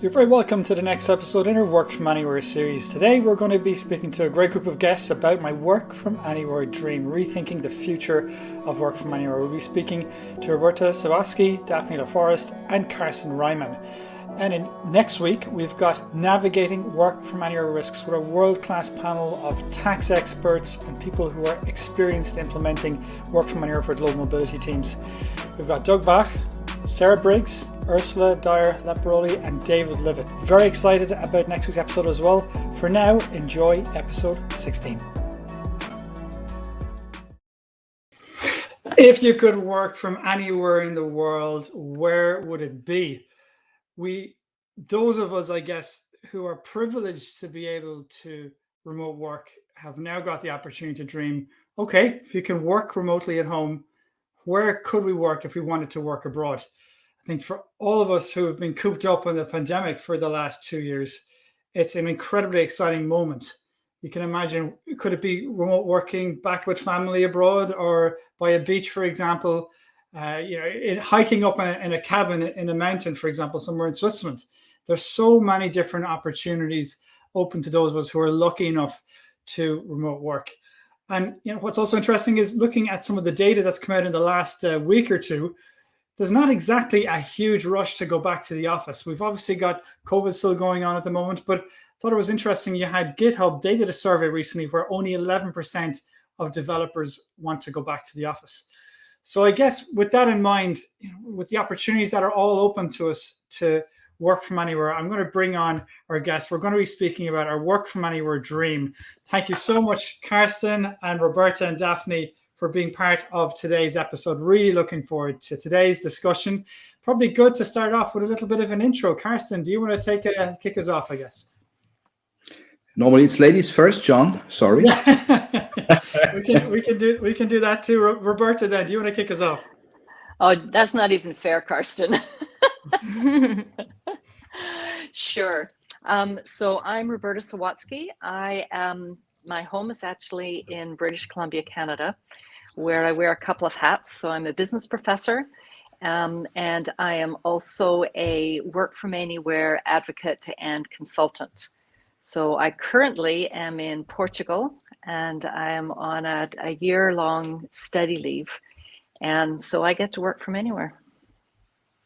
You're very welcome to the next episode in our Work From Anywhere series. Today we're going to be speaking to a great group of guests about my Work From Anywhere dream, rethinking the future of Work From Anywhere. We'll be speaking to Roberta Sawatsky, Daphne LaForest and Carsten Ryman. And next week we've got Navigating Work From Anywhere Risks with a world-class panel of tax experts and people who are experienced implementing Work From Anywhere for global mobility teams. We've got Doug Bach, Sarah Briggs, Ursula Dyer-Leparoli and David Livet. Very excited about next week's episode as well. For now, enjoy episode 16. If you could work from anywhere in the world, where would it be? Those of us, I guess, who are privileged to be able to remote work have now got the opportunity to dream, okay, if you can work remotely at home, where could we work if we wanted to work abroad? I think for all of us who have been cooped up in the pandemic for the last 2 years, it's an incredibly exciting moment. You can imagine, could it be remote working back with family abroad or by a beach, for example, hiking up in a cabin in a mountain, for example, somewhere in Switzerland. There's so many different opportunities open to those of us who are lucky enough to remote work. And what's also interesting is looking at some of the data that's come out in the last week or two. There's not exactly a huge rush to go back to the office. We've obviously got COVID still going on at the moment, but I thought it was interesting. You had GitHub, they did a survey recently where only 11% of developers want to go back to the office. So I guess with that in mind, with the opportunities that are all open to us to work from anywhere, I'm going to bring on our guests. We're going to be speaking about our Work From Anywhere dream. Thank you so much, Carsten and Roberta and Daphne, for being part of today's episode. Really looking forward to today's discussion. Probably good to start off with a little bit of an intro. Carsten, do you want to kick us off, I guess? Normally it's ladies first, John. Sorry. we can do that too. Roberta, then, do you want to kick us off? Oh, that's not even fair, Carsten. Sure. So I'm Roberta Sawatsky. My home is actually in British Columbia, Canada, where I wear a couple of hats. So I'm a business professor, and I am also a work from anywhere advocate and consultant. So I currently am in Portugal, and I am on a year-long study leave. And so I get to work from anywhere.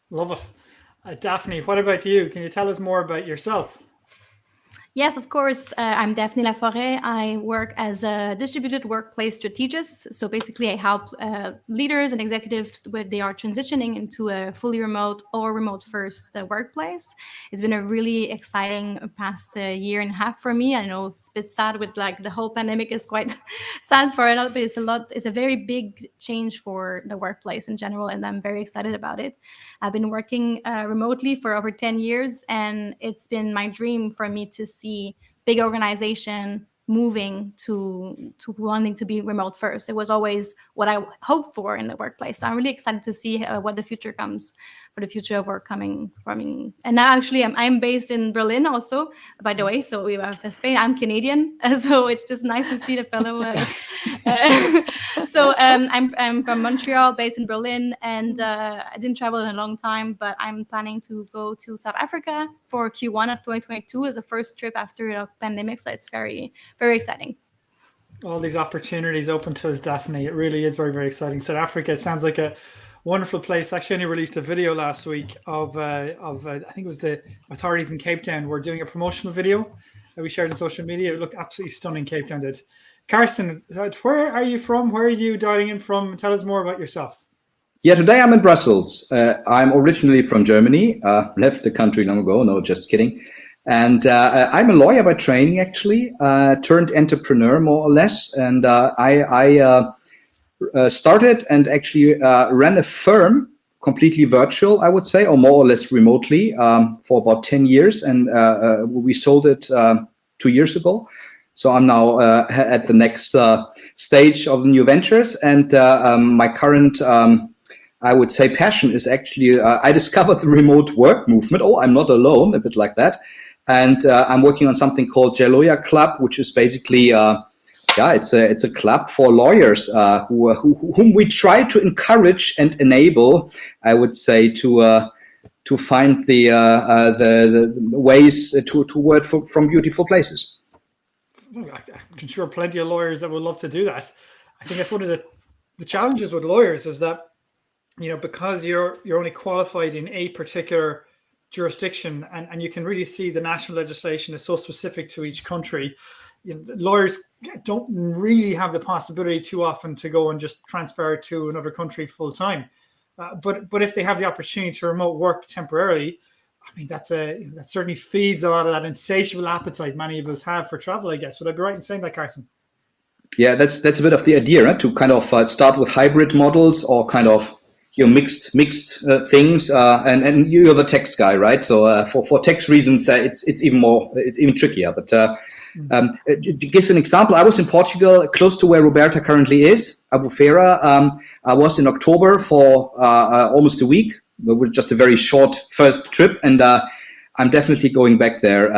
Love it. Daphne, what about you? Can you tell us more about yourself? Yes, of course. I'm Daphne Laforêt. I work as a distributed workplace strategist. So basically, I help leaders and executives when they are transitioning into a fully remote or remote first workplace. It's been a really exciting past year and a half for me. I know it's a bit sad with the whole pandemic is quite sad for a lot, but it's a very big change for the workplace in general, and I'm very excited about it. I've been working remotely for over 10 years, and it's been my dream for me to see big organization moving to wanting to be remote first. It was always what I hoped for in the workplace. So I'm really excited to see what the future comes for the future of work coming from me. And now actually I'm based in Berlin also, by the way. So we have Spain. I'm Canadian, so it's just nice to see the fellow. So I'm from Montreal, based in Berlin, and I didn't travel in a long time, but I'm planning to go to South Africa for Q1 of 2022 as a first trip after the pandemic. So it's very, very exciting. All these opportunities open to us, Daphne. It really is very, very exciting. South Africa sounds like a wonderful place. Actually, only released a video last week of I think it was the authorities in Cape Town were doing a promotional video that we shared on social media. It looked absolutely stunning. Cape Town did. Carsten, where are you from? Where are you dialing in from? Tell us more about yourself. Yeah, today I'm in Brussels. I'm originally from Germany. Left the country long ago. No, just kidding. And I'm a lawyer by training, actually, turned entrepreneur more or less. And I started and actually ran a firm completely virtual, I would say, or more or less remotely for about 10 years. And we sold it 2 years ago. So I'm now at the next stage of new ventures. And my current, I would say, passion is actually, I discovered the remote work movement. Oh, I'm not alone, a bit like that. And I'm working on something called Jaloya Club, which is basically, it's a club for lawyers whom we try to encourage and enable, I would say, to to find the ways to work from beautiful places. I'm sure plenty of lawyers that would love to do that. I think that's one of the challenges with lawyers is that, because you're only qualified in a particular jurisdiction, and you can really see the national legislation is so specific to each country. Lawyers don't really have the possibility too often to go and just transfer to another country full time. But if they have the opportunity to remote work temporarily, I mean, that certainly feeds a lot of that insatiable appetite many of us have for travel, I guess. Would I be right in saying that, Carson? Yeah, that's a bit of the idea, right? To kind of start with hybrid models or kind of mixed things. And you're the tax guy, right? So for tax reasons, it's even trickier. But to give an example, I was in Portugal, close to where Roberta currently is, Albufeira. I was in October for almost a week. With just a very short first trip, and I'm definitely going back there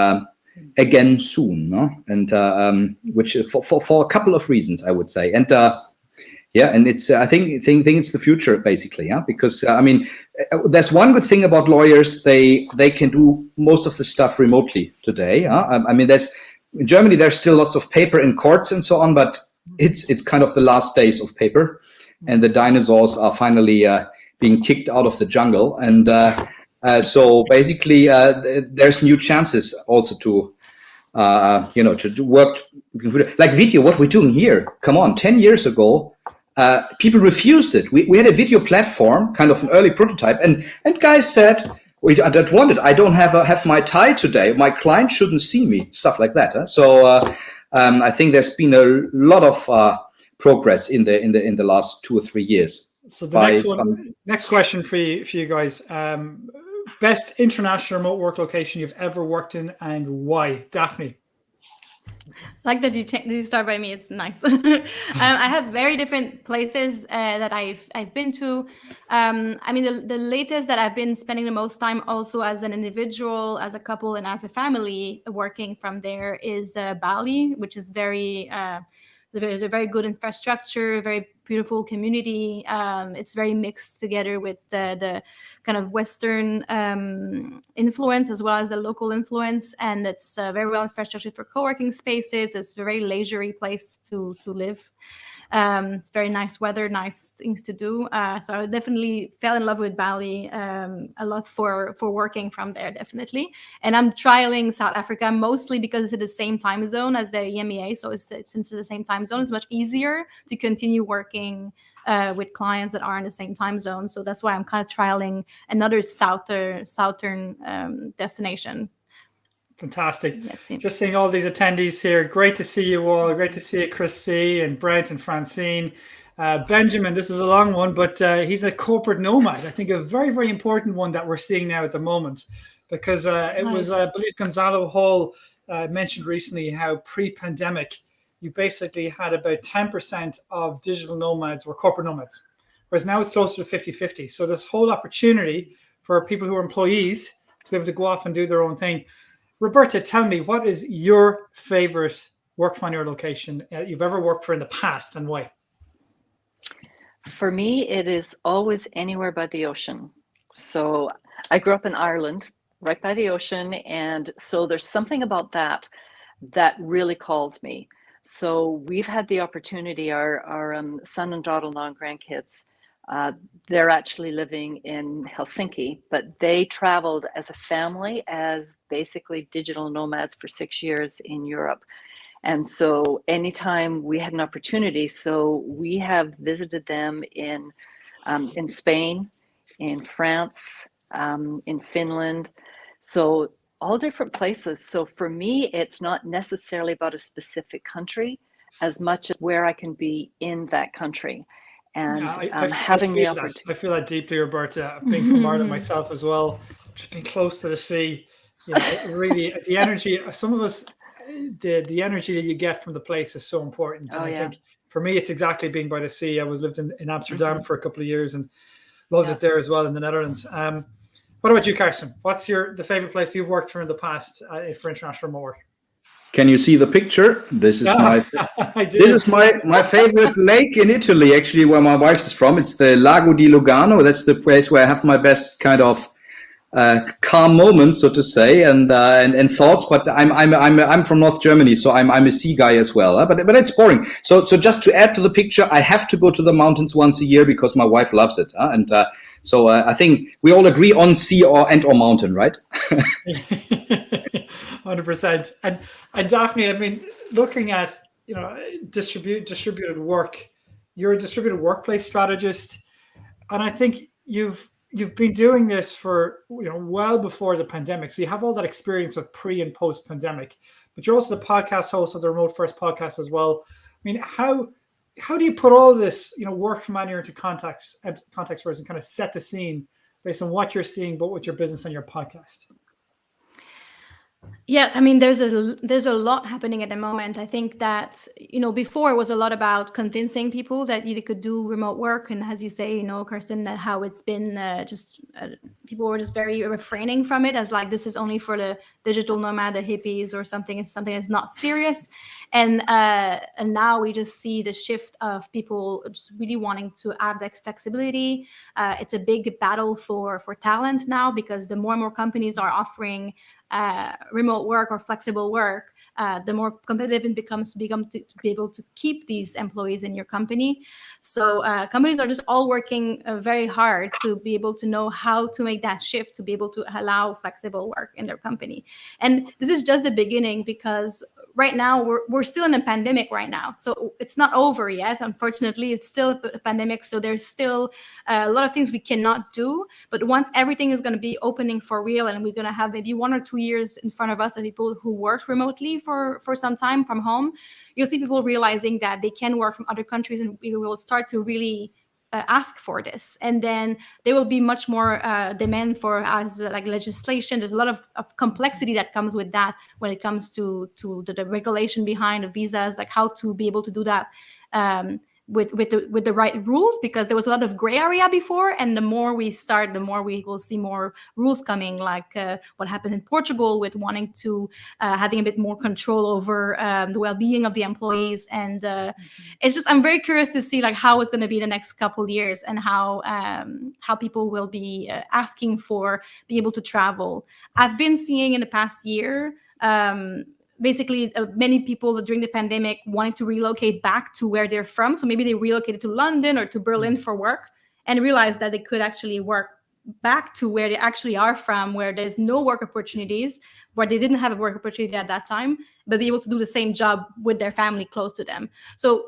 again soon, no? And which for a couple of reasons, I would say, and and it's I think it's the future basically, because I mean, there's one good thing about lawyers, they can do most of the stuff remotely today. I mean, in Germany there's still lots of paper in courts and so on, but it's kind of the last days of paper, and the dinosaurs are finally being kicked out of the jungle, and so basically there's new chances also to to work like video. What we're doing here, come on, 10 years ago people refused it. We had a video platform, kind of an early prototype, and guys said, I don't want it, I don't have my tie today, my client shouldn't see me, stuff like that. So I think there's been a lot of progress in the last 2 or 3 years. So the next question for you guys. Best international remote work location you've ever worked in and why? Daphne. Like that you start by me. It's nice. I have very different places that I've been to. I mean, the latest that I've been spending the most time also as an individual, as a couple, and as a family working from there is Bali, which is there's a very good infrastructure, very beautiful community. It's very mixed together with the kind of Western influence as well as the local influence. And it's very well infrastructured for co-working spaces. It's a very leisurely place to live. It's very nice weather, nice things to do. So I definitely fell in love with Bali a lot for working from there, definitely. And I'm trialing South Africa mostly because it's in the same time zone as the EMEA. So since it's the same time zone, it's much easier to continue working with clients that are in the same time zone. So that's why I'm kind of trialing another southern destination. Fantastic. Just seeing all these attendees here. Great to see you all. Great to see you, Christy and Brent and Francine. Benjamin, this is a long one, but he's a corporate nomad. I think a very, very important one that we're seeing now at the moment, because it was, I believe, Gonzalo Hall mentioned recently how pre-pandemic, you basically had about 10% of digital nomads were corporate nomads, whereas now it's closer to 50-50. So this whole opportunity for people who are employees to be able to go off and do their own thing. Roberta, tell me, what is your favorite work from your location you've ever worked for in the past, and why? For me, it is always anywhere by the ocean. So I grew up in Ireland, right by the ocean. And so there's something about that really calls me. So we've had the opportunity, our son and daughter-in-law and grandkids, they're actually living in Helsinki, but they traveled as a family as basically digital nomads for 6 years in Europe. And so anytime we had an opportunity, so we have visited them in Spain, in France, in Finland, so all different places. So for me, it's not necessarily about a specific country as much as where I can be in that country. And having the opportunity. I feel that deeply, Roberta, being from Ireland myself as well, just being close to the sea, really the energy, some of us, the energy that you get from the place is so important. And I think for me, it's exactly being by the sea. I lived in Amsterdam for a couple of years and loved it there as well in the Netherlands. What about you, Carson? What's the favorite place you've worked for in the past for international remote work? Can you see the picture? This is my favorite lake in Italy, actually, where my wife is from. It's the Lago di Lugano. That's the place where I have my best kind of calm moments, so to say, and thoughts. But I'm from North Germany, so I'm a sea guy as well. But it's boring. So just to add to the picture, I have to go to the mountains once a year because my wife loves it. So I think we all agree on sea or mountain, right? 100%. And Daphne, I mean, looking at distributed work, you're a distributed workplace strategist, and I think you've been doing this for well before the pandemic, so you have all that experience of pre and post pandemic. But you're also the podcast host of the Remote First podcast as well. I mean, how do you put all this work from anywhere into context for us and kind of set the scene based on what you're seeing, but with your business and your podcast? Yes, I mean there's a lot happening at the moment. I think that before it was a lot about convincing people that you could do remote work, and as you say, Carsten, that how it's been people were just very refraining from it as like this is only for the digital nomad, the hippies, or something. It's something that's not serious, and now we just see the shift of people just really wanting to have that flexibility. It's a big battle for talent now because the more and more companies are offering remote work or flexible work, the more competitive it becomes to be able to keep these employees in your company. So companies are just all working very hard to be able to know how to make that shift, to be able to allow flexible work in their company. And this is just the beginning because right now we're still in a pandemic right now. So it's not over yet. Unfortunately, it's still a pandemic. So there's still a lot of things we cannot do. But once everything is going to be opening for real, and we're going to have maybe 1 or 2 years in front of us of people who work remotely for some time from home, you'll see people realizing that they can work from other countries, and we will start to really ask for this, and then there will be much more demand for like legislation. There's a lot of complexity that comes with that when it comes to the regulation behind the visas, like how to be able to do that with the right rules, because there was a lot of gray area before, and the more we start, the more we will see more rules coming, like what happened in Portugal with wanting to having a bit more control over the well-being of the employees. And it's just, I'm very curious to see like how it's going to be the next couple of years, and how people will be asking for be able to travel. I've been seeing in the past year basically many people during the pandemic wanting to relocate back to where they're from. So maybe they relocated to London or to Berlin for work, and realized that they could actually work back to where they actually are from, where there's no work opportunities, where they didn't have a work opportunity at that time, but be able to do the same job with their family close to them. So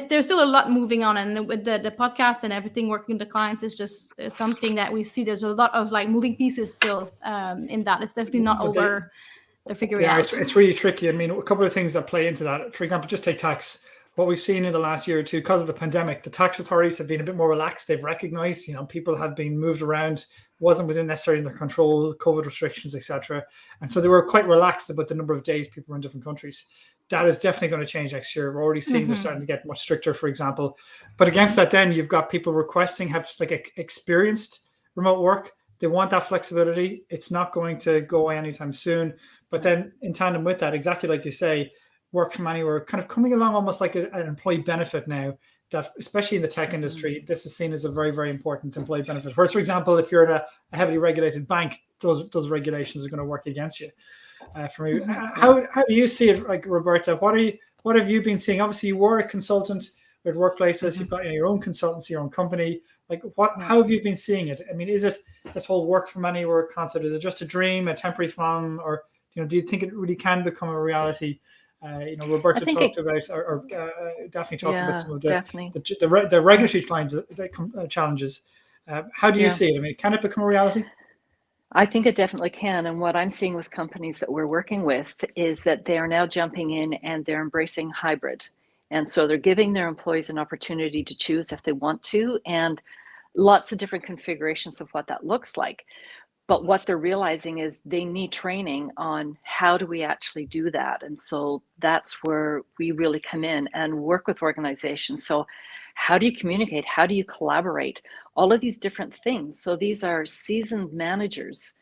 there's still a lot moving on, and with the podcast and everything working with the clients is just something that we see. There's a lot of like moving pieces still in that. It's definitely not over. They're figuring out. It's really tricky. I mean, a couple of things that play into that. For example, just take tax. What we've seen in the last year or two, because of the pandemic, the tax authorities have been a bit more relaxed. They've recognized, people have been moved around, wasn't within necessarily their control, COVID restrictions, etc. And so they were quite relaxed about the number of days people were in different countries. That is definitely going to change next year. We're already seeing they're starting to get much stricter, for example. But against that, then you've got people requesting have like experienced remote work. They want that flexibility. It's not going to go away anytime soon. But then in tandem with that, exactly like you say, work from anywhere kind of coming along almost like an employee benefit now, that especially in the tech industry, this is seen as a very, very important employee benefit. Whereas, for example, if you're in a heavily regulated bank, those regulations are going to work against you. For me, how do you see it, like Roberta? What have you been seeing? Obviously, you were a consultant with workplaces. You've got your own consultancy, your own company. Like, how have you been seeing it? I mean, is it this whole work from anywhere concept? Is it just a dream, a temporary fun, or do you think it really can become a reality? Roberta talked about, or Daphne talked about some of the regulatory challenges. How do you see it? I mean, can it become a reality? I think it definitely can. And what I'm seeing with companies that we're working with is that they are now jumping in and they're embracing hybrid. And so they're giving their employees an opportunity to choose if they want to, and lots of different configurations of what that looks like. But what they're realizing is they need training on how do we actually do that. And so that's where we really come in and work with organizations. So how do you communicate? How do you collaborate? All of these different things. So these are seasoned managers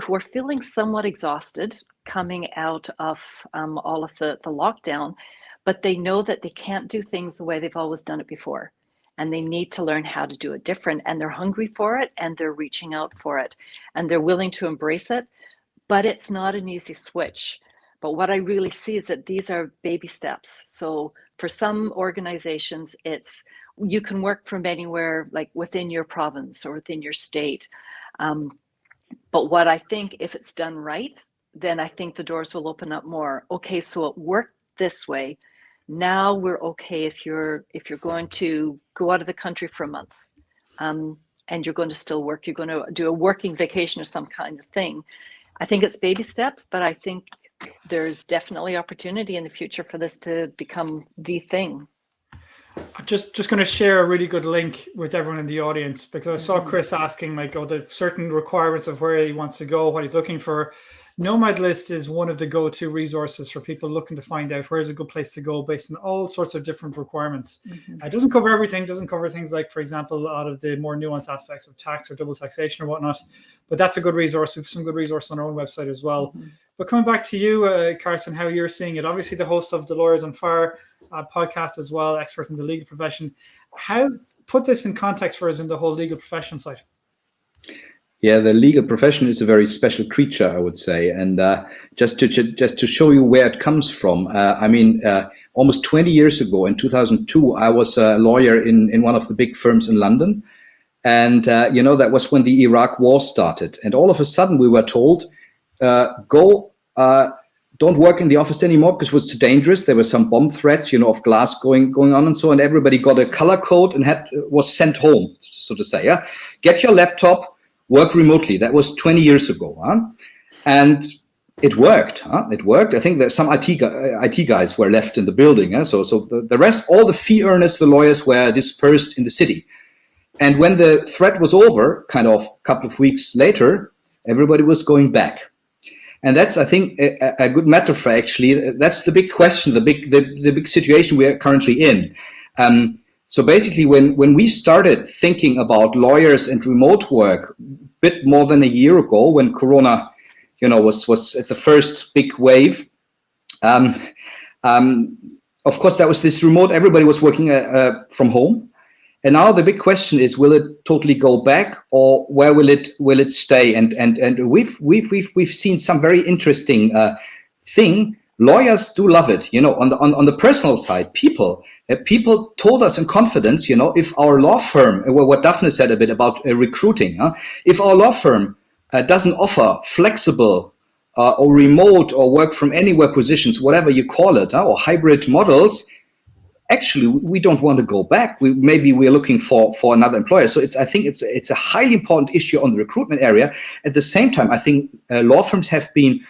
who are feeling somewhat exhausted coming out of all of the lockdown, but they know that they can't do things the way they've always done it before. and they need to learn how to do it different, and they're hungry for it, and they're reaching out for it, and they're willing to embrace it. But it's not an easy switch. But what I really see is that these are baby steps. So for some organizations, you can work from anywhere, like within your province or within your state. But what I think, if it's done right, then I think the doors will open up more. Okay, so it worked this way. Now we're okay if you're going to go out of the country for a month, and you're going to still work. You're going to do a working vacation or some kind of thing. I think it's baby steps, but I think there's definitely opportunity in the future for this to become the thing. I'm just going to share a really good link with everyone in the audience, because I saw Chris asking, like, the certain requirements of where he wants to go, what he's looking for. Nomad List is one of the go-to resources for people looking to find out where's a good place to go based on all sorts of different requirements. It doesn't cover everything, doesn't cover things like, for example, a lot of the more nuanced aspects of tax or double taxation or whatnot, but that's a good resource. We have some good resources on our own website as well. But coming back to you, Carson, how you're seeing it, obviously the host of the Lawyers on Fire podcast as well, expert in the legal profession. How, put this in context for us in the whole legal profession side. Yeah, the legal profession is a very special creature, I would say. And just to show you where it comes from, almost 20 years ago, in 2002, I was a lawyer in one of the big firms in London. And, that was when the Iraq war started. And all of a sudden we were told, don't work in the office anymore because it was too dangerous. There were some bomb threats, of glass going on and so on. Everybody got a color code and was sent home, so to say. Yeah, get your laptop. Work remotely. That was 20 years ago, and it worked. It worked. I think that some IT guys were left in the building. So the rest, all the fee earners, the lawyers, were dispersed in the city. And when the threat was over, kind of a couple of weeks later, everybody was going back. And that's, I think, a good metaphor. Actually, that's the big question, the big situation we are currently in. So basically, when we started thinking about lawyers and remote work a bit more than a year ago, when Corona, was at the first big wave, of course, that was this remote. Everybody was working from home, and now the big question is: will it totally go back, or where will it stay? And we've seen some very interesting thing. Lawyers do love it, on the personal side. People told us in confidence, if our law firm, what Daphne said a bit about recruiting, if our law firm doesn't offer flexible or remote or work from anywhere positions, whatever you call it, or hybrid models, actually we don't want to go back. We're looking for another employer. So I think it's a highly important issue on the recruitment area. At the same time, I think law firms have been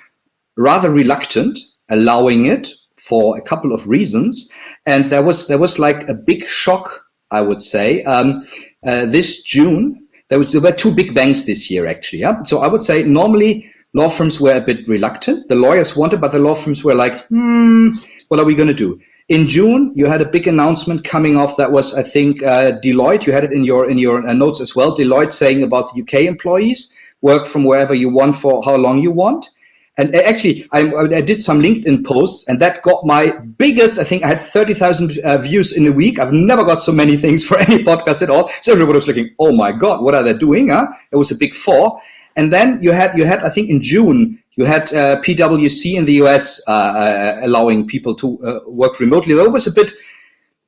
rather reluctant allowing it for a couple of reasons, and there was like a big shock, I would say. This June, there were two big bangs this year, actually. Yeah, so I would say normally law firms were a bit reluctant. The lawyers wanted, but the law firms were like, what are we going to do? In June, you had a big announcement coming off. That was, I think, Deloitte. You had it in your notes as well. Deloitte saying about the UK employees work from wherever you want for how long you want. And actually, I did some LinkedIn posts, and that got my biggest, I think I had 30,000 views in a week. I've never got so many things for any podcast at all. So everybody was looking, oh my God, what are they doing? It was a big four. And then you had, I think in June, you had PwC in the US allowing people to work remotely. There was a bit,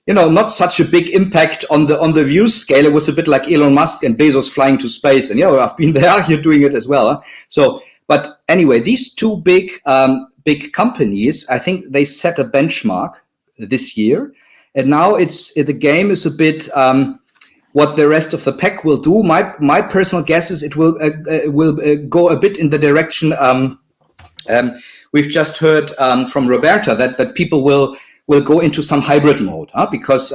not such a big impact on the views scale. It was a bit like Elon Musk and Bezos flying to space. And, I've been there, you're doing it as well. But anyway, these two big companies, I think they set a benchmark this year, and now the game is a bit what the rest of the pack will do. My personal guess is it will go a bit in the direction we've just heard from Roberta, that people will go into some hybrid mode, because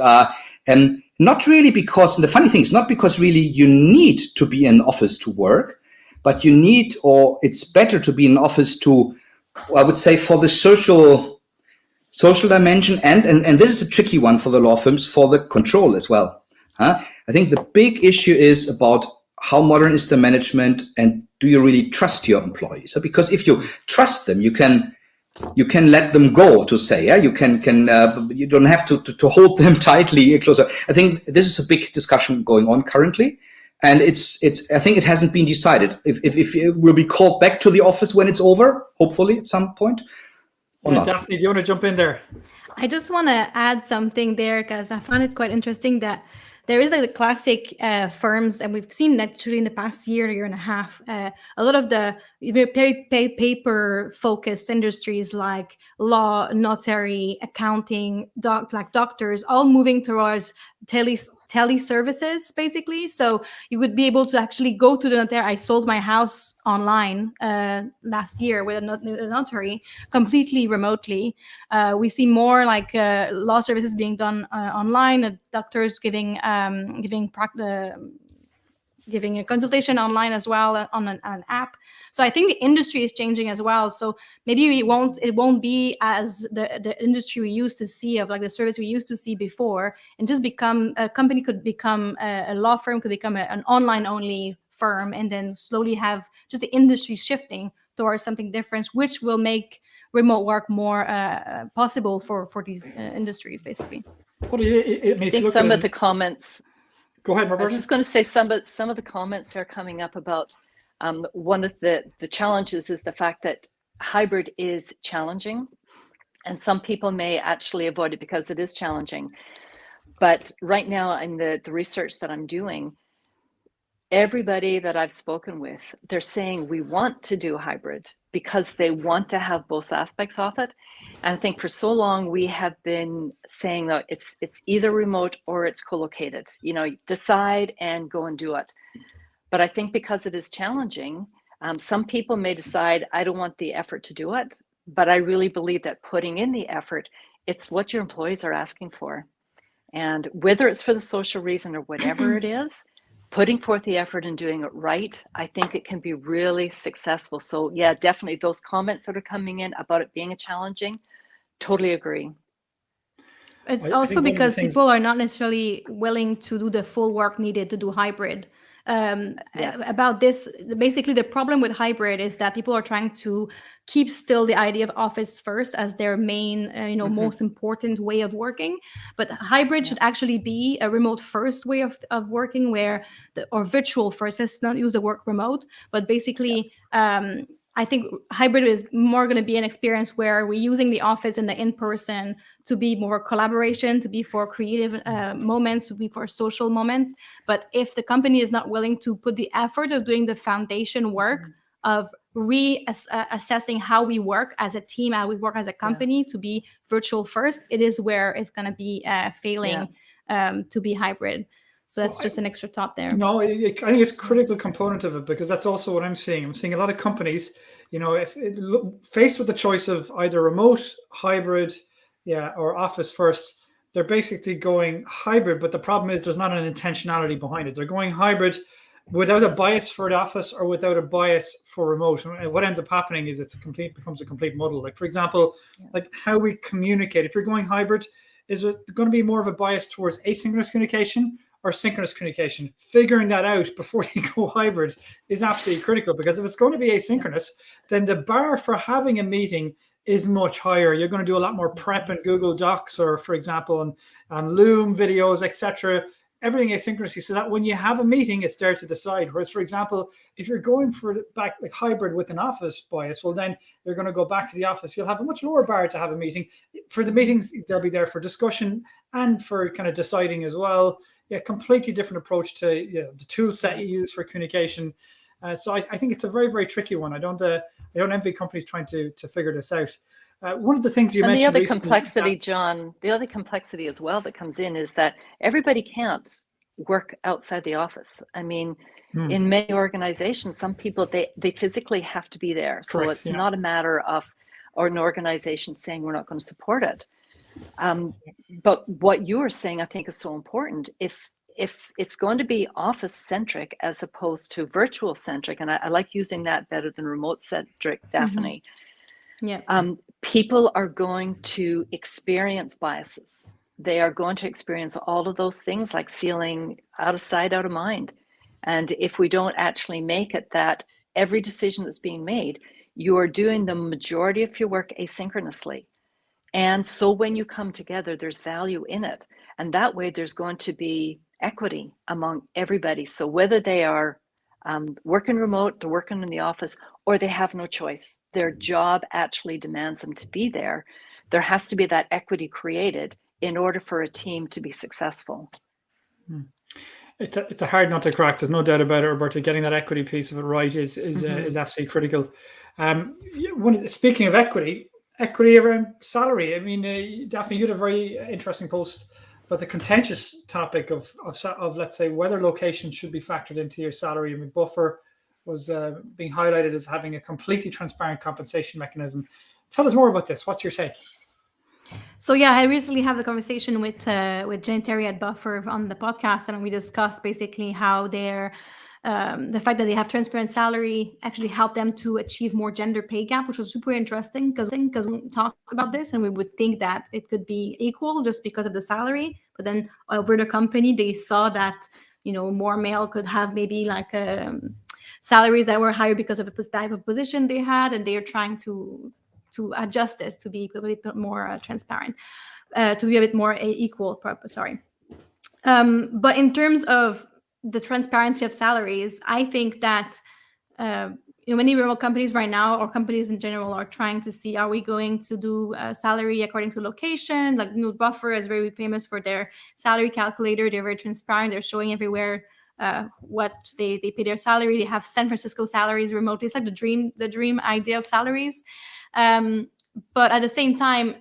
and not really because, and the funny thing is not because really you need to be in office to work. But you need, or it's better to be in office to, I would say, for the social dimension, and this is a tricky one for the law firms, for the control as well. I think the big issue is about how modern is the management, and do you really trust your employees? Because if you trust them, you can you can let them go, to say, yeah, you can you don't have to hold them tightly closer. I think this is a big discussion going on currently, and it's I think it hasn't been decided if it will be called back to the office when it's over, hopefully at some point, or not. Daphne, do you want to jump in there? I just want to add something there because I found it quite interesting that there is like the classic firms, and we've seen actually in the past year and a half, a lot of the paper-focused industries like law, notary, accounting, doctors, all moving towards tele services, basically. So you would be able to actually go to the notary. I sold my house online last year with a notary completely remotely. We see more like law services being done online, doctors giving a consultation online as well on an app. So I think the industry is changing as well. So maybe it won't be as the industry we used to see, of like the service we used to see before, and just become a company could become a law firm, could become an online only firm, and then slowly have just the industry shifting towards something different, which will make remote work more possible for these industries, basically. What do you, I think some of the comments. Go ahead, Roberta. I was just going to say some of the comments that are coming up about one of the challenges is the fact that hybrid is challenging, and some people may actually avoid it because it is challenging. But right now in the research that I'm doing, everybody that I've spoken with, they're saying we want to do hybrid because they want to have both aspects of it. And I think for so long we have been saying that it's either remote or it's co-located, you know, decide and go and do it. But I think because it is challenging, some people may decide, I don't want the effort to do it, but I really believe that putting in the effort, it's what your employees are asking for. And whether it's for the social reason or whatever it is, putting forth the effort and doing it right, I think it can be really successful. So yeah, definitely those comments that are coming in about it being a challenging, totally agree. It's also because people are not necessarily willing to do the full work needed to do hybrid. Yes. About this, basically the problem with hybrid is that people are trying to keep still the idea of office first as their main, most important way of working. But hybrid should actually be a remote first way of working, or virtual first. Let's not use the word remote, but basically, I think hybrid is more going to be an experience where we're using the office and the in-person to be more collaboration, to be for creative moments, to be for social moments. But if the company is not willing to put the effort of doing the foundation work of reassessing how we work as a team, how we work as a company to be virtual first, it is where it's going to be failing to be hybrid. So that's just an extra thought there. No, I think it's a critical component of it, because that's also what I'm seeing. I'm seeing a lot of companies, if faced with the choice of either remote, hybrid, or office first, they're basically going hybrid. But the problem is there's not an intentionality behind it. They're going hybrid without a bias for the office or without a bias for remote. And what ends up happening is becomes a complete muddle. Like, for example, like how we communicate. If you're going hybrid, is it going to be more of a bias towards asynchronous communication or synchronous communication? Figuring that out before you go hybrid is absolutely critical, because if it's going to be asynchronous, then the bar for having a meeting is much higher. You're going to do a lot more prep in Google Docs, or, for example, on Loom videos, etc. Everything asynchronously, so that when you have a meeting, it's there to decide. Whereas, for example, if you're going for back like hybrid with an office bias, well, then you're going to go back to the office. You'll have a much lower bar to have a meeting. For the meetings, they'll be there for discussion and for kind of deciding as well. Completely different approach to the tool set you use for communication. So I think it's a very, very tricky one. I don't envy companies trying to figure this out. One of the things you mentioned, the other complexity, John, the other complexity as well that comes in is that everybody can't work outside the office. I mean, in many organizations, some people they physically have to be there. So it's not a matter of an organization saying we're not going to support it. But what you are saying, I think, is so important. If it's going to be office centric as opposed to virtual centric, and I like using that better than remote centric, Daphne. People are going to experience biases. They are going to experience all of those things, like feeling out of sight, out of mind. And if we don't actually make it that every decision that's being made, you are doing the majority of your work asynchronously. And so when you come together, there's value in it. And that way there's going to be equity among everybody. So whether they are working remote, they're working in the office, or they have no choice, their job actually demands them to be there, there has to be that equity created in order for a team to be successful. It's a hard nut to crack. There's no doubt about it, Roberta. Getting that equity piece of it right is absolutely critical. Speaking of equity around salary. I mean, Daphne, you had a very interesting post about the contentious topic of let's say whether location should be factored into your salary. I mean, Buffer was being highlighted as having a completely transparent compensation mechanism. Tell us more about this. What's your take? So yeah, I recently had the conversation with Jen Terry at Buffer on the podcast, and we discussed basically how their the fact that they have transparent salary actually helped them to achieve more gender pay gap, which was super interesting because we talk about this and we would think that it could be equal just because of the salary, but then over the company they saw that more male could have maybe like salaries that were higher because of the type of position they had, and they are trying to adjust this to be a bit more transparent, to be a bit more equal. But in terms of the transparency of salaries, I think that many remote companies right now, or companies in general, are trying to see, are we going to do salary according to location? Like Buffer is very famous for their salary calculator. They're very transparent. They're showing everywhere what they pay their salary. They have San Francisco salaries remotely. It's like the dream idea of salaries. But at the same time,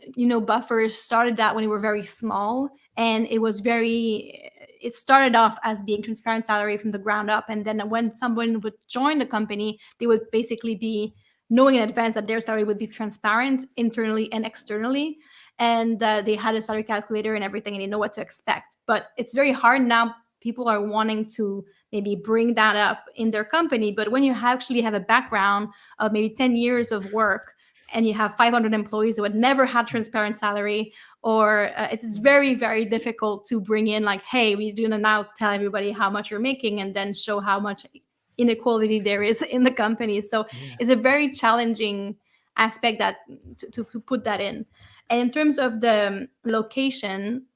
Buffer started that when they were very small, and it started off as being transparent salary from the ground up. And then when someone would join the company, they would basically be knowing in advance that their salary would be transparent internally and externally. And they had a salary calculator and everything, and they know what to expect. But it's very hard now. People are wanting to maybe bring that up in their company. But when you actually have a background of maybe 10 years of work, and you have 500 employees who had never had transparent salary, or it's very, very difficult to bring in like, hey, we're going to now tell everybody how much you're making and then show how much inequality there is in the company. So it's a very challenging aspect that to put that in. And in terms of the location,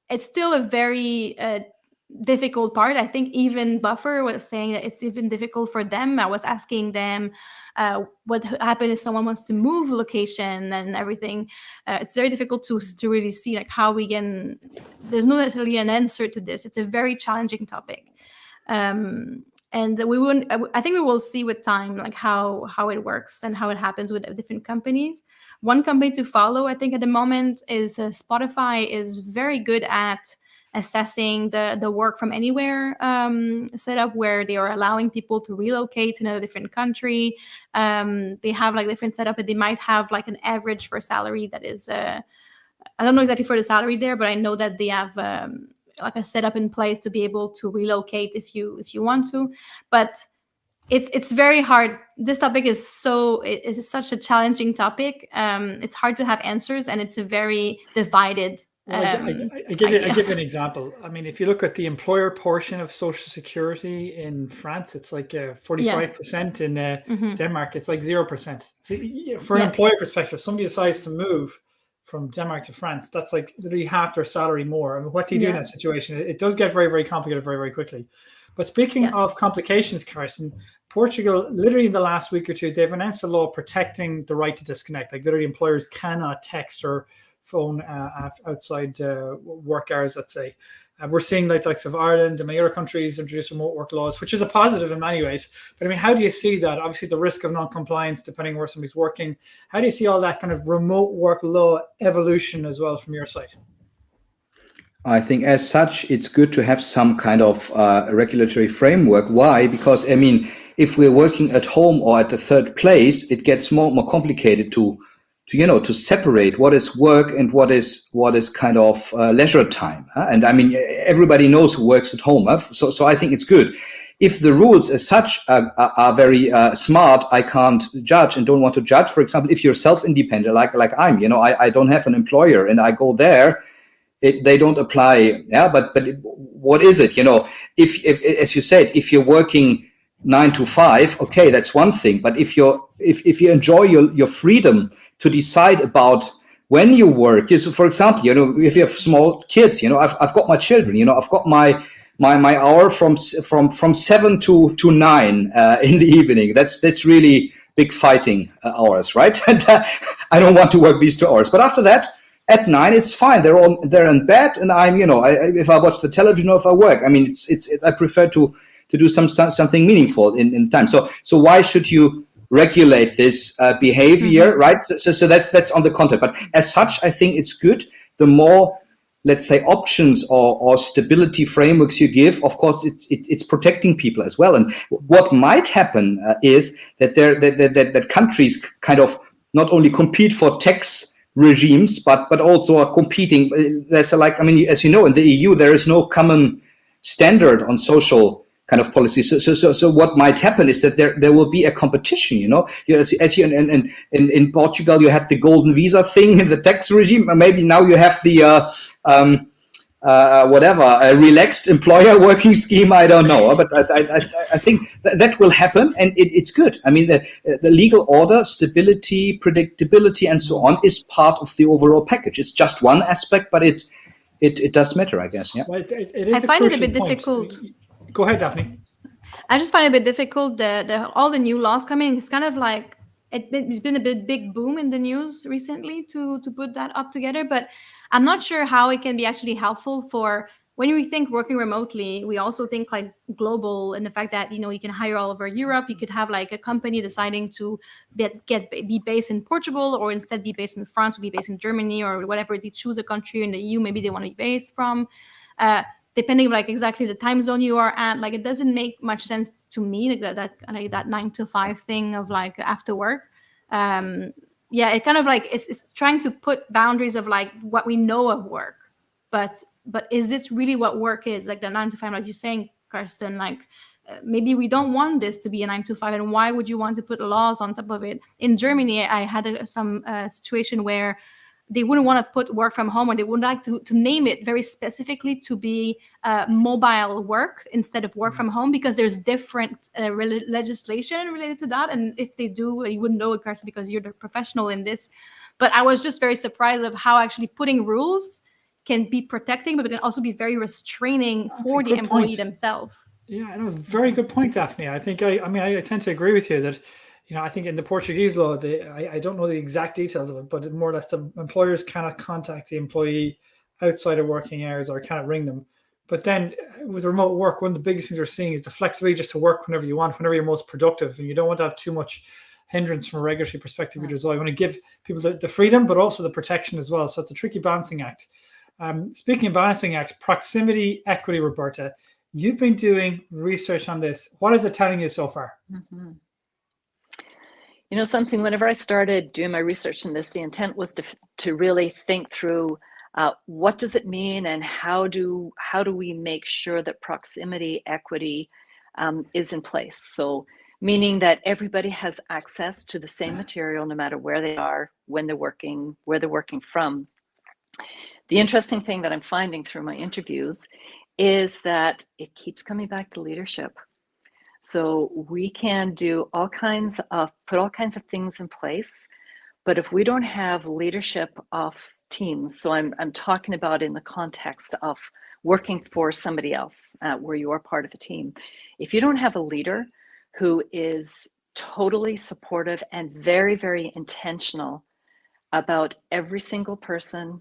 it's still a very difficult part. I think even Buffer was saying that it's even difficult for them. I was asking them what happened if someone wants to move location and everything. It's very difficult to really see like how we can. There's not necessarily an answer to this. It's a very challenging topic, and I think we will see with time like how it works and how it happens with different companies. One company to follow, I think, at the moment is Spotify is very good at assessing the work from anywhere setup, where they are allowing people to relocate to another different country. They have like different setup, and they might have like an average for salary that is I don't know exactly for the salary there, but I know that they have like a setup in place to be able to relocate if you want to. But it's very hard. This topic is such a challenging topic. It's hard to have answers, and it's a very divided. Well, I give you an example. I mean, if you look at the employer portion of Social Security in France, it's like 45%. In Denmark, it's like 0%. So for an employer perspective, somebody decides to move from Denmark to France, that's like literally half their salary more. I mean, what do you do in that situation? It does get very, very complicated very, very quickly. But speaking of complications, Carsten, Portugal, literally in the last week or two, they've announced a law protecting the right to disconnect. Like literally employers cannot text or phone outside work hours, let's say. We're seeing like the likes of Ireland and many other countries introduce remote work laws, which is a positive in many ways. But I mean, how do you see that? Obviously, the risk of non-compliance, depending on where somebody's working. How do you see all that kind of remote work law evolution as well from your side? I think as such, it's good to have some kind of regulatory framework. Why? Because, I mean, if we're working at home or at the third place, it gets more complicated to separate what is work and what is kind of leisure time. And I mean, everybody knows who works at home. So I think it's good. If the rules as such are very smart, I can't judge and don't want to judge. For example, if you're self-independent, like I'm, I don't have an employer and I go there, they don't apply. Yeah, but what is it? If as you said, if you're working 9 to 5, okay, that's one thing. But if you enjoy your freedom to decide about when you work, so for example, if you have small kids, I've got my children, I've got my hour from 7 to 9 in the evening. That's really big fighting hours, right? And I don't want to work these 2 hours. But after that, at 9, it's fine. They're in bed, and I'm, if I watch the television or if I work, I mean, it's I prefer to do something meaningful in time. So why should you regulate this behavior, right? So that's on the content. But as such, I think it's good. The more, let's say, options or stability frameworks you give, of course, it's protecting people as well. And what might happen is that that countries kind of not only compete for tax regimes, but also are competing. There's as you know, in the EU, there is no common standard on social kind of policy. So what might happen is that there will be a competition. As you in Portugal, you had the golden visa thing in the tax regime. Maybe now you have the a relaxed employer working scheme. I don't know, but I think that will happen, and it's good. I mean, the legal order, stability, predictability, and so on is part of the overall package. It's just one aspect, but it does matter, I guess. Yeah. Well, it is I a find it a crucial bit point. difficult. Go ahead, Daphne. I just find it a bit difficult that all the new laws coming. It's kind of like it's been a big boom in the news recently to put that up together, but I'm not sure how it can be actually helpful for when we think working remotely. We also think like global, and the fact that you can hire all over Europe. You could have like a company deciding to be based in Portugal, or instead be based in France, or be based in Germany, or whatever they choose a country in the EU. Maybe they want to be based from. Depending like exactly the time zone you are at, like it doesn't make much sense to me, like that 9 to 5 thing of like after work. It kind of like it's trying to put boundaries of like what we know of work, but is it really what work is, like the 9 to 5, like you're saying, Karsten? Like maybe we don't want this to be a 9 to 5, and why would you want to put laws on top of it? In Germany, I had some situation where they wouldn't want to put work from home, or they would like to name it very specifically to be mobile work instead of work from home, because there's different legislation related to that. And if they do, you wouldn't know it, Carson, because you're the professional in this. But I was just very surprised of how actually putting rules can be protecting, but then also be very restraining for the employee themselves. Yeah, and it was a very good point, Daphne. I think I tend to agree with you that I think in the Portuguese law, I don't know the exact details of it, but more or less the employers cannot contact the employee outside of working hours or cannot ring them. But then with remote work, one of the biggest things we're seeing is the flexibility just to work whenever you want, whenever you're most productive. And you don't want to have too much hindrance from a regulatory perspective as well. You want to give people the freedom, but also the protection as well. So it's a tricky balancing act. Speaking of balancing act, proximity equity, Roberta, you've been doing research on this. What is it telling you so far? Mm-hmm. Something, whenever I started doing my research in this, the intent was to really think through what does it mean, and how do we make sure that proximity equity is in place. So meaning that everybody has access to the same material no matter where they are, when they're working, where they're working from. The interesting thing that I'm finding through my interviews is that it keeps coming back to leadership. So we can put all kinds of things in place, but if we don't have leadership of teams, so I'm talking about in the context of working for somebody else, where you are part of a team. If you don't have a leader who is totally supportive and very, very intentional about every single person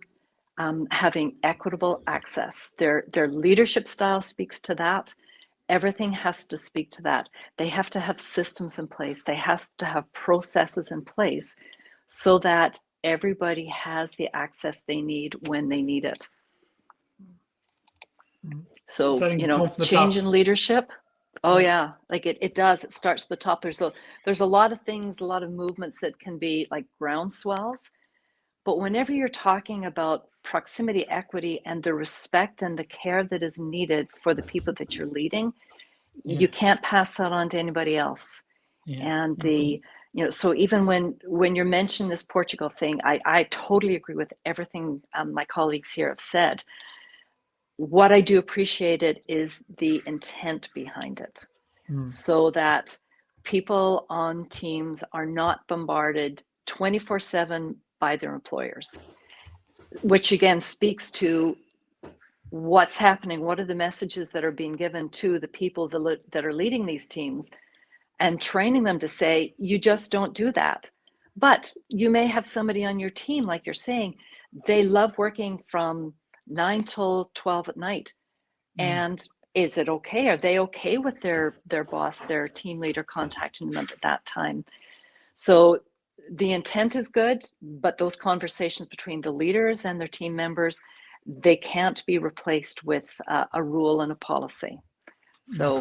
having equitable access, their leadership style speaks to that. Everything has to speak to that. They have to have systems in place. They have to have processes in place so that everybody has the access they need when they need it. So, change in leadership. Oh yeah, like it does. It starts at the top. There's a lot of things, a lot of movements that can be like groundswells. But whenever you're talking about proximity equity and the respect and the care that is needed for the people that you're leading, you can't pass that on to anybody else. And so even when you're mentioning this Portugal thing, I totally agree with everything my colleagues here have said. What I do appreciate it is the intent behind it. so that people on teams are not bombarded 24/7 by their employers, which again speaks to what's happening. What are the messages that are being given to the people that are leading these teams, and training them to say, you just don't do that. But you may have somebody on your team, like you're saying, they love working from 9 till 12 at night. And is it okay? Are they okay with their boss, their team leader contacting them at that time? So the intent is good, but those conversations between the leaders and their team members, they can't be replaced with a rule and a policy. So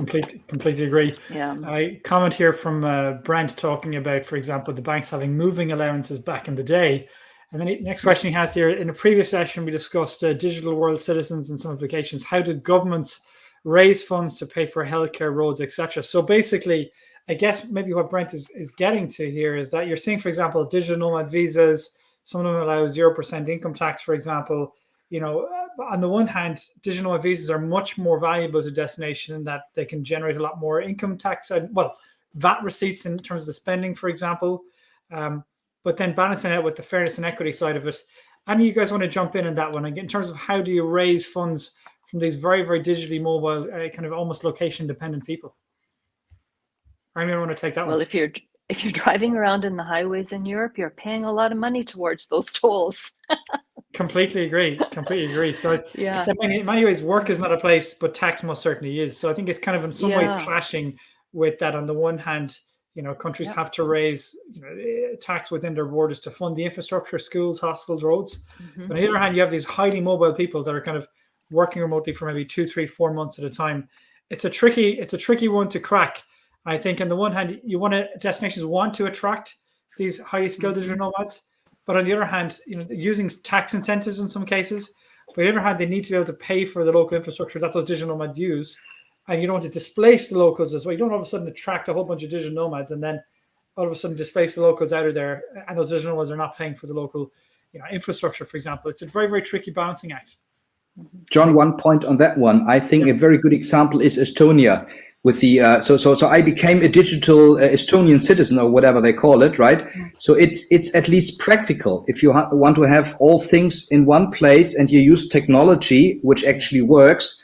completely agree. Yeah. I comment here from Brent talking about, for example, the banks having moving allowances back in the day. And then the next question he has here, in a previous session, we discussed digital world citizens and some implications. How do governments raise funds to pay for healthcare, roads, etc.? So basically, I guess maybe what Brent is getting to here is that you're seeing, for example, digital nomad visas. Some of them allow 0% income tax, for example. You know, on the one hand, digital nomad visas are much more valuable to destination in that they can generate a lot more income tax and, well, VAT receipts in terms of the spending, for example. But then balancing it with the fairness and equity side of it. Any of you guys want to jump in on that one? Again, in terms of how do you raise funds from these very, very digitally mobile, kind of almost location-dependent people? Anyone want to take that one? Well, if you're driving around in the highways in Europe, you're paying a lot of money towards those tolls. Completely agree. So Yeah. it's, in many ways, work is not a place, but tax most certainly is. So I think it's kind of in some ways clashing with that. On the one hand, you know, countries have to raise, you know, tax within their borders to fund the infrastructure, schools, hospitals, roads. But on the other hand, you have these highly mobile people that are kind of working remotely for maybe 2, 3, 4 months at a time. It's a tricky one to crack. I think on the one hand, destinations want to attract these highly skilled digital nomads, but on the other hand, you know, using tax incentives in some cases. But on the other hand, they need to be able to pay for the local infrastructure that those digital nomads use. And you don't want to displace the locals as well. You don't all of a sudden attract a whole bunch of digital nomads and then all of a sudden displace the locals out of there. And those digital nomads are not paying for the local, you know, infrastructure, for example. It's a very, very tricky balancing act. John, one point on that one. I think a very good example is Estonia. With the so I became a digital Estonian citizen, or whatever they call it, right? So it's at least practical. If you want to have all things in one place and you use technology which actually works,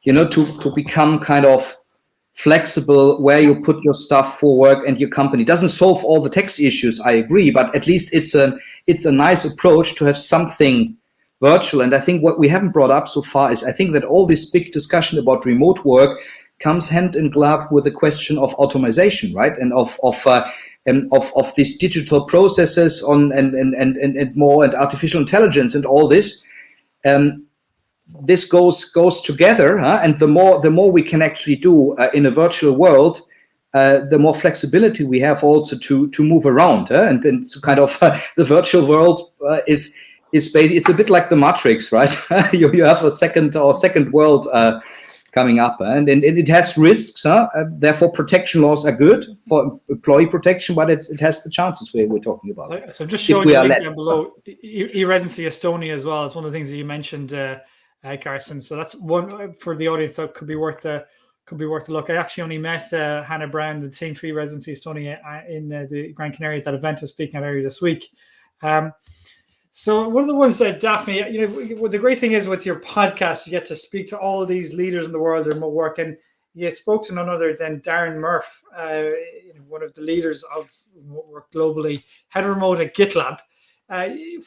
you know, to become kind of flexible where you put your stuff for work and your company. Doesn't solve all the tax issues, I agree, but at least it's a nice approach to have something virtual. And I think what we haven't brought up so far is I think that all this big discussion about remote work comes hand in glove with the question of automation, right? And of these digital processes and more and artificial intelligence and all this. This goes together, and the more we can actually do in a virtual world, the more flexibility we have also to move around, and then so kind of the virtual world is basically, it's a bit like the Matrix, right? you have a second world coming up, and it has risks. Therefore, protection laws are good for employee protection, but it has the chances we're talking about. So I'm just showing you a link down below. E-residency Estonia as well. It's one of the things that you mentioned, Carson. So that's one for the audience that could be worth a look. I actually only met Hannah Brown, the team for E-residency Estonia, in the Gran Canaria at that event I was speaking at earlier this week. So one of the ones that Daphne, you know, what the great thing is with your podcast, you get to speak to all of these leaders in the world of remote work, and you spoke to none other than Darren Murph, one of the leaders of remote work globally, head of remote at GitLab.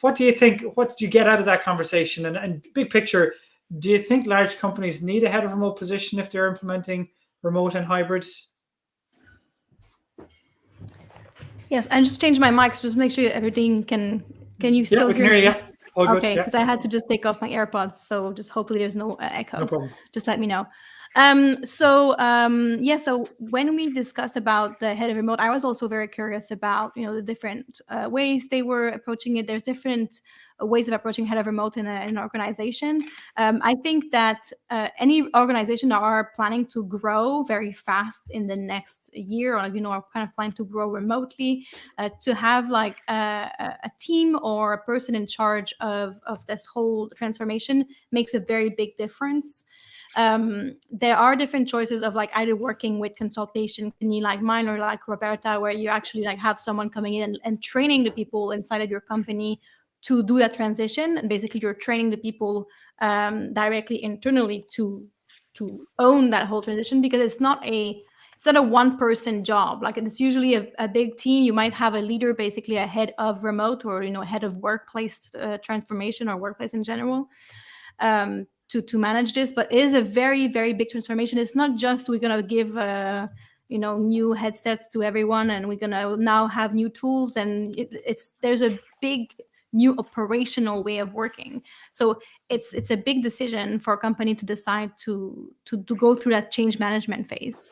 What do you think? What did you get out of that conversation? And big picture, do you think large companies need a head of remote position if they're implementing remote and hybrid? Yes, I just changed my mic so just make sure everything can you still we can hear me? you. All good, okay, because I had to just take off my AirPods, so just hopefully there's no echo. No problem. Just let me know. So when we discussed about the head of remote, I was also very curious about, you know, the different ways they were approaching it. There's different ways of approaching head of remote in an organization. I think that any organization that are planning to grow very fast in the next year, or, you know, are kind of planning to grow remotely, to have like a team or a person in charge of this whole transformation makes a very big difference. There are different choices of like either working with consultation company like mine or like Roberta, where you actually like have someone coming in and training the people inside of your company to do that transition. And basically you're training the people directly internally to own that whole transition, because it's not a one person job. Like it's usually a big team. You might have a leader, basically a head of remote, or head of workplace transformation or workplace in general, to manage this. But it is a very, very big transformation. It's not just we're gonna give new headsets to everyone and we're gonna now have new tools, and there's a big new operational way of working. So it's a big decision for a company to decide to go through that change management phase.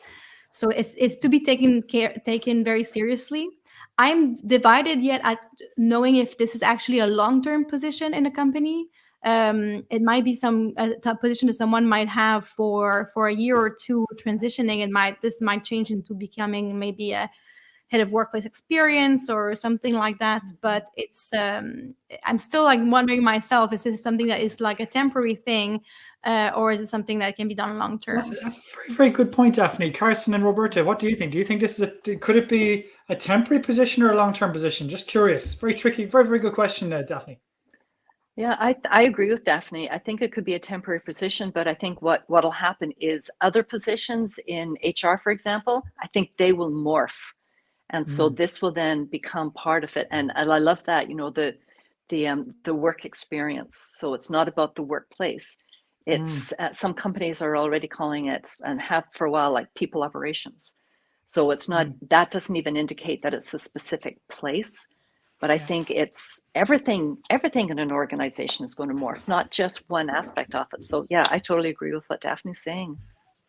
So it's to be taken very seriously. I'm divided yet at knowing if this is actually a long-term position in a company. It might be a position that someone might have for a year or two transitioning. This might change into becoming maybe a head of workplace experience or something like that. But it's I'm still like wondering myself, is this something that is like a temporary thing, or is it something that can be done long term? That's a very, very good point, Daphne. Carson and Roberta, what do you think? Do you think this is could it be a temporary position or a long-term position? Just curious. Very tricky. Very, very good question, Daphne. Yeah, I agree with Daphne. I think it could be a temporary position, but I think what'll happen is other positions in HR, for example, I think they will morph. And so this will then become part of it. And I love that, the work experience. So it's not about the workplace. It's some companies are already calling it, and have for a while, like people operations. So it's not, that doesn't even indicate that it's a specific place. But I think it's everything in an organization is going to morph, not just one aspect of it. So yeah, I totally agree with what Daphne's saying.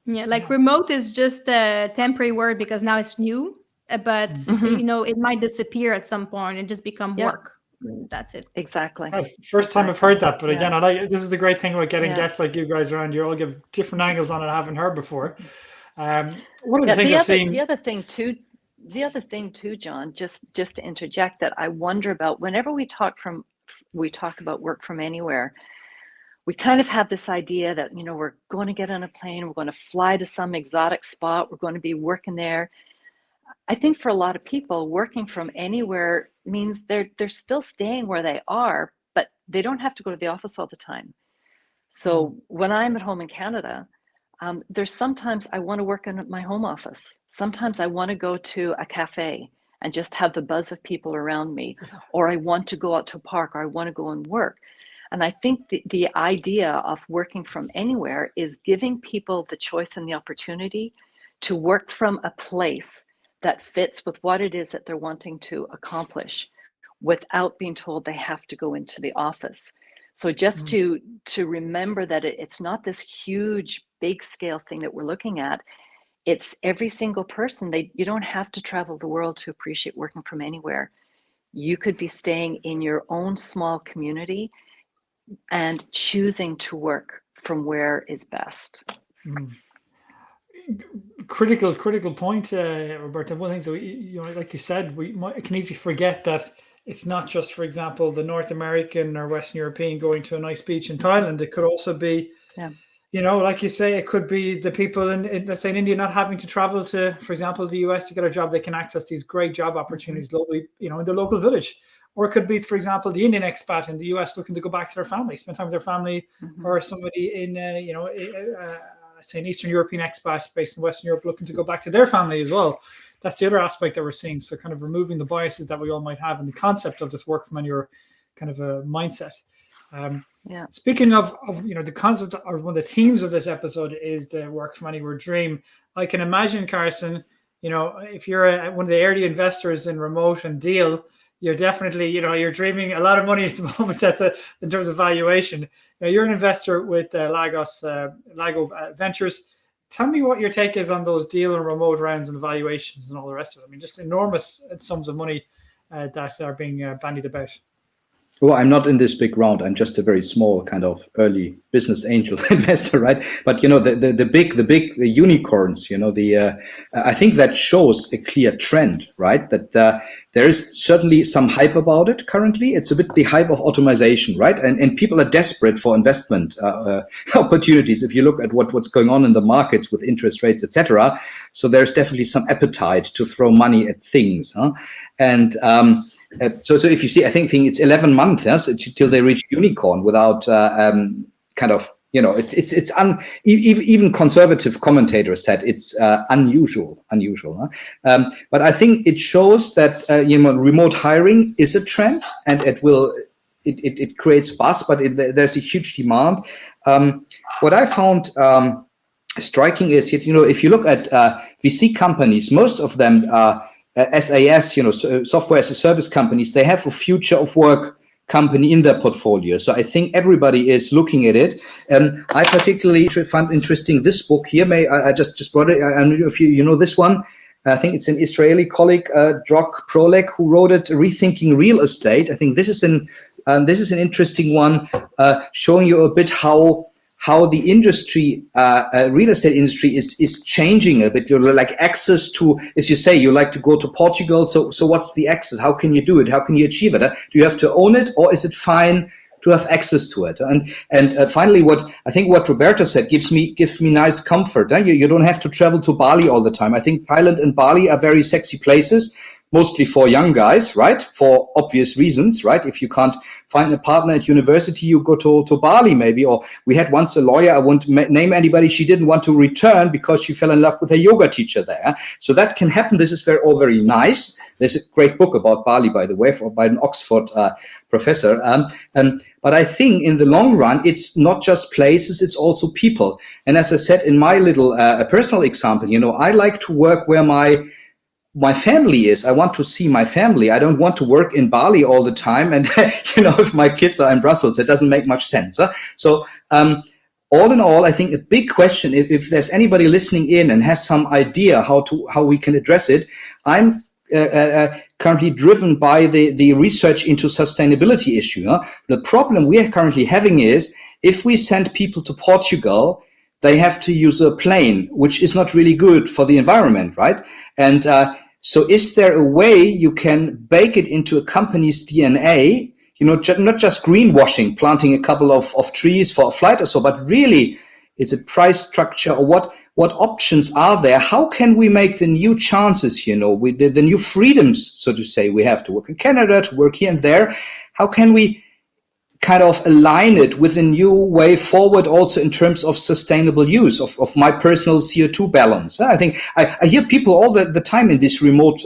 Yeah, like remote is just a temporary word because now it's new, but it might disappear at some point and just become work. That's it. Exactly. First time I've heard that, but again, this is the great thing about getting guests like you guys around. You all give different angles on it I haven't heard before. One of the things I've seen. The other thing too, John, just to interject, that I wonder about whenever we talk about work from anywhere, we kind of have this idea that, we're going to get on a plane, we're going to fly to some exotic spot, we're going to be working there. I think for a lot of people, working from anywhere means they're still staying where they are, but they don't have to go to the office all the time. So when I'm at home in Canada, there's sometimes I want to work in my home office. Sometimes I want to go to a cafe and just have the buzz of people around me, or I want to go out to a park, or I want to go and work. And I think the idea of working from anywhere is giving people the choice and the opportunity to work from a place that fits with what it is that they're wanting to accomplish without being told they have to go into the office. So just to remember that it's not this huge, big scale thing that we're looking at. It's every single person. You don't have to travel the world to appreciate working from anywhere. You could be staying in your own small community and choosing to work from where is best. Critical point, Roberta. One thing, so like you said, we can easily forget that it's not just, for example, the North American or Western European going to a nice beach in Thailand. It could also be, like you say, it could be the people in let's say in India not having to travel to, for example, the US to get a job. They can access these great job opportunities locally, in their local village. Or it could be, for example, the Indian expat in the US looking to go back to their family, spend time with their family, or somebody in, let's say an Eastern European expat based in Western Europe looking to go back to their family as well. That's the other aspect that we're seeing. So kind of removing the biases that we all might have and the concept of this work from anywhere kind of a mindset. Speaking of the concept, or one of the themes of this episode is the work from anywhere dream. I can imagine, Carson, if you're one of the early investors in remote and deal, you're definitely, you're dreaming a lot of money at the moment. That's in terms of valuation. Now, you're an investor with Lago Ventures. Tell me what your take is on those deal and remote rounds and valuations and all the rest of it. I mean, just enormous sums of money that are being bandied about. Well, I'm not in this big round. I'm just a very small kind of early business angel investor, right? But you know, the big unicorns. You know, I think that shows a clear trend, right? That there is certainly some hype about it currently. It's a bit the hype of automation, right? And people are desperate for investment opportunities. If you look at what's going on in the markets with interest rates, etc. So there's definitely some appetite to throw money at things, huh? And so if you see, I think it's 11 months, yes, till they reach unicorn without kind of, you know, even conservative commentators said it's unusual. Huh? But I think it shows that you know, remote hiring is a trend, and it creates buzz, but there's a huge demand. What I found striking is, you know, if you look at VC companies, most of them SAS, you know, software as a service companies, they have a future of work company in their portfolio. So I think everybody is looking at it. I particularly found interesting this book here. I just brought it. I don't know if you know this one. I think it's an Israeli colleague, Drok Prolek, who wrote it, Rethinking Real Estate. I think this is an interesting one, showing you a bit how the industry, real estate industry is changing a bit. You know, like access to, as you say, you like to go to Portugal. So what's the access? How can you do it? How can you achieve it? Do you have to own it, or is it fine to have access to it? And finally, what Roberto said gives me nice comfort. You don't have to travel to Bali all the time. I think Thailand and Bali are very sexy places, mostly for young guys, right? For obvious reasons, right? If you can't find a partner at university, you go to Bali maybe. Or we had once a lawyer, I won't name anybody, she didn't want to return because she fell in love with her yoga teacher there. So that can happen. This is all very nice. There's a great book about Bali, by the way, by an Oxford professor. But I think in the long run, it's not just places, it's also people. And as I said in my little personal example, you know, I like to work where my family is. I want to see my family. I don't want to work in Bali all the time. And, you know, if my kids are in Brussels, it doesn't make much sense. Huh? So, all in all, I think a big question, if there's anybody listening in and has some idea how we can address it, I'm currently driven by the research into sustainability issue. Huh? The problem we are currently having is, if we send people to Portugal, they have to use a plane, which is not really good for the environment, right? And so is there a way you can bake it into a company's DNA, you know, not just greenwashing, planting a couple of trees for a flight or so, but really it's a price structure, or what options are there? How can we make the new chances, you know, with the new freedoms, so to say, we have to work in Canada, to work here and there? How can we kind of align it with a new way forward, also in terms of sustainable use of my personal CO2 balance? I think I hear people all the time in this remote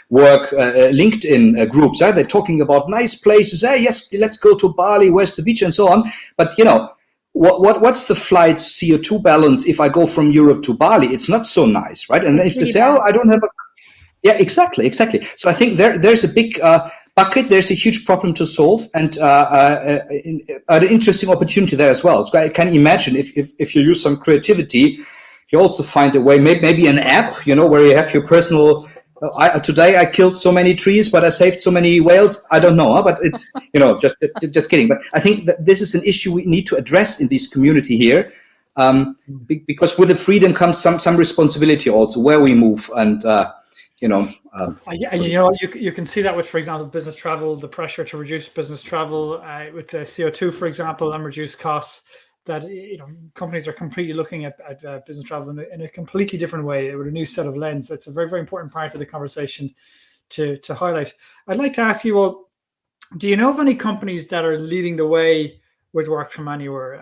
work LinkedIn groups. They're talking about nice places. Hey, yes, let's go to Bali, where's the beach, and so on. But, you know, what's the flight CO2 balance if I go from Europe to Bali? It's not so nice, right? And if they say, oh, I don't have a... Yeah, exactly. So I think there's a big... bucket, there's a huge problem to solve, and an interesting opportunity there as well. So I can imagine if you use some creativity, you also find a way, maybe an app, you know, where you have your personal. Today I killed so many trees, but I saved so many whales. I don't know, but it's, you know, just kidding. But I think that this is an issue we need to address in this community here, because with the freedom comes some responsibility also, where we move and. You know, you can see that with, for example, business travel, the pressure to reduce business travel with CO2, for example, and reduce costs. That, you know, companies are completely looking at business travel in a completely different way, with a new set of lens. It's a very, very important part of the conversation to highlight. I'd like to ask you, well, do you know of any companies that are leading the way with work from anywhere?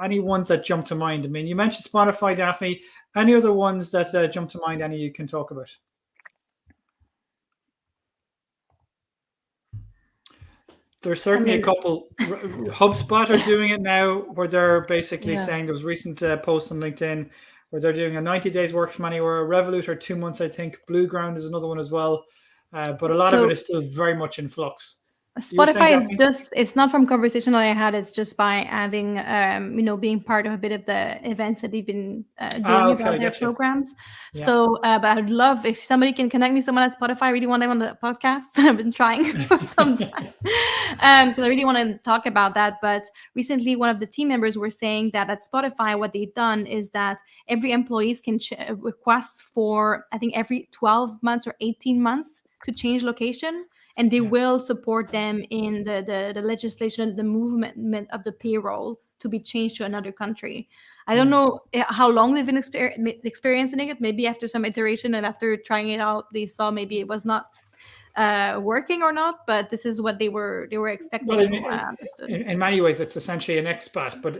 Any ones that jump to mind? I mean, you mentioned Spotify, Daphne. Any other ones that jump to mind? Any you can talk about? There's certainly a couple. HubSpot are doing it now, where they're basically saying, there was recent posts on LinkedIn where they're doing a 90 days work from anywhere. Revolut are 2 months, I think. Blue Ground is another one as well. But a lot of it is still very much in flux. Spotify is just, it's not from conversation that I had, it's just by having, being part of a bit of the events that they've been doing about their programs. Yeah. So, but I'd love if somebody can connect me to someone at Spotify. I really want them on the podcast. I've been trying for some time because I really want to talk about that. But recently, one of the team members were saying that at Spotify, what they've done is that every employees can request for, I think, every 12 months or 18 months to change location. And they will support them in the legislation, the movement of the payroll to be changed to another country. I don't know how long they've been experiencing it. Maybe after some iteration and after trying it out, they saw maybe it was not working or not. But this is what they were expecting. Well, in many ways, it's essentially an expat. But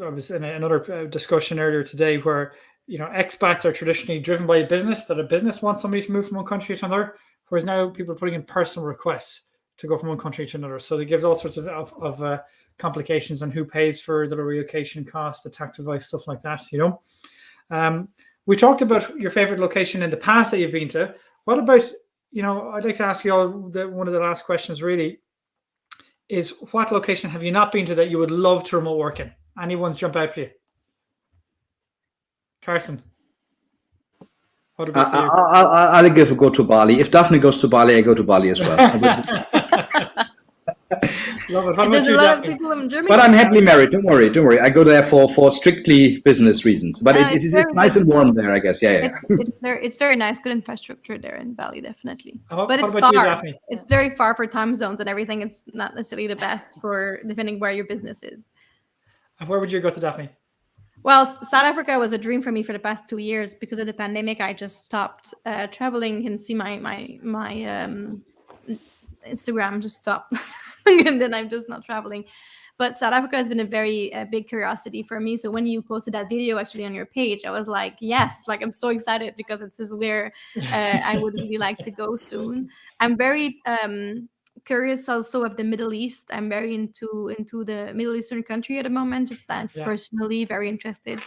I was in another discussion earlier today where expats are traditionally driven by a business, that a business wants somebody to move from one country to another. Whereas now people are putting in personal requests to go from one country to another. So it gives all sorts of complications on who pays for the relocation cost, the tax advice, stuff like that, We talked about your favorite location in the past that you've been to. What about, I'd like to ask you all, one of the last questions really is, what location have you not been to that you would love to remote work in? Anyone's jump out for you? Carson? I'll go to Bali. If Daphne goes to Bali, I go to Bali as well. Love it. There's a lot of people in Germany. But I'm happily married. Don't worry. I go there for strictly business reasons. But it is nice and warm there, I guess. Yeah. It's very nice. Good infrastructure there in Bali, definitely. But it's far. You, Daphne? It's very far for time zones and everything. It's not necessarily the best for depending where your business is. And where would you go to, Daphne? Well, South Africa was a dream for me for the past 2 years. Because of the pandemic, I just stopped traveling. You can see my Instagram just stopped. And then I'm just not traveling. But South Africa has been a very big curiosity for me. So when you posted that video actually on your page, I was like, yes, like I'm so excited because this is where I would really like to go soon. I'm very curious also of the Middle East. I'm very into the Middle Eastern country at the moment, just personally very interested.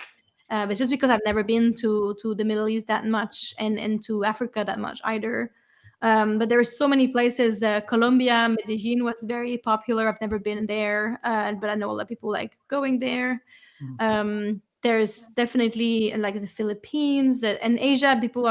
But just because I've never been to the Middle East that much and to Africa that much either. But there are so many places. Colombia, Medellin was very popular. I've never been there, but I know a lot of people like going there. There's definitely like the Philippines and Asia. People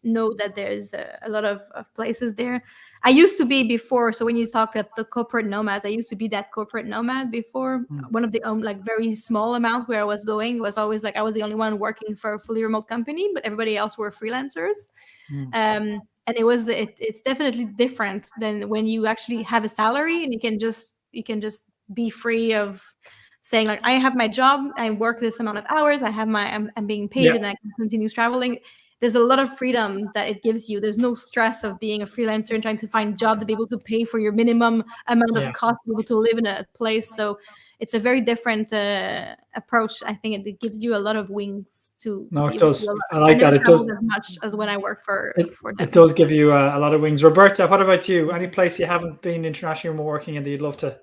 know that there's a lot of places there. I used to be before. So when you talk about the corporate nomads, I used to be that corporate nomad before. One of the like very small amount where I was going was always like I was the only one working for a fully remote company, but everybody else were freelancers. And it's definitely different than when you actually have a salary and you can just be free of saying like I have my job, I work this amount of hours, I'm being paid, and I can continue traveling. There's a lot of freedom that it gives you. There's no stress of being a freelancer and trying to find a job to be able to pay for your minimum amount of cost to be able to live in a place. So it's a very different approach. I think it gives you a lot of wings to. No, it does. I like that. It does as much as when I work for. It does give you a lot of wings. Roberta, what about you? Any place you haven't been internationally or working in that you'd love to?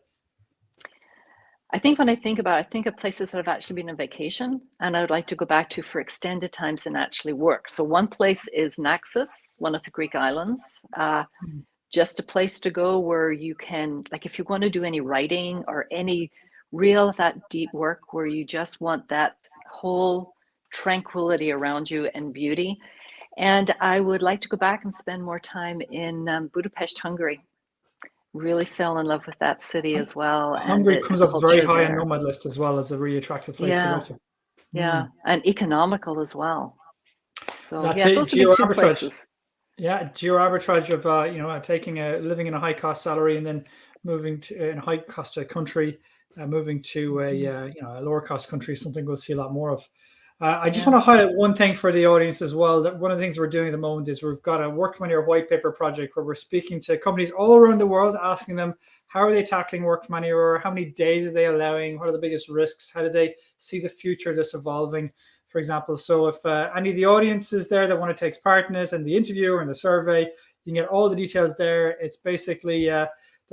I think when I think of places that I've actually been on vacation and I would like to go back to for extended times and actually work. So one place is Naxos, one of the Greek islands. Just a place to go where you can, like if you want to do any writing or any real that deep work where you just want that whole tranquility around you and beauty. And I would like to go back and spend more time in Budapest, Hungary. Really fell in love with that city as well. Hungary comes up very high on Nomad list as well as a really attractive place to go to. Yeah, and economical as well. So that's it. Those are the 2 places. Yeah, geo arbitrage of taking living in a high cost salary and then moving to in a high cost country, moving to a lower cost country, something we'll see a lot more of. I just want to highlight one thing for the audience as well. That one of the things we're doing at the moment is we've got a Work from Anywhere white paper project where we're speaking to companies all around the world, asking them how are they tackling work from anywhere, how many days are they allowing, what are the biggest risks, how do they see the future of this evolving, for example. So if any of the audiences there that want to take part in it and the interview or in the survey, you can get all the details there. It's basically there'll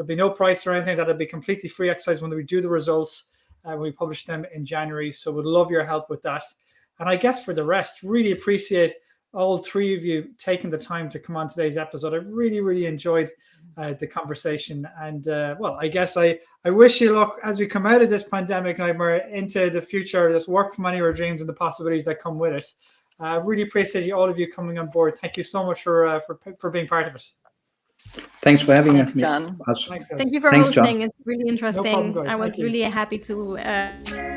be no price or anything. That'll be completely free exercise when we do the results. We publish them in January. So we'd love your help with that. And I guess for the rest, really appreciate all 3 of you taking the time to come on today's episode. I've really, really enjoyed the conversation. And well, I guess I wish you luck as we come out of this pandemic nightmare into the future, this work from anywhere dreams and the possibilities that come with it. I really appreciate all of you coming on board. Thank you so much for being part of it. Thanks for having Thanks, me. John. Thanks, guys. Thank you for Thanks, hosting. John. It's really interesting. No problem, guys. I was Thank you. really happy to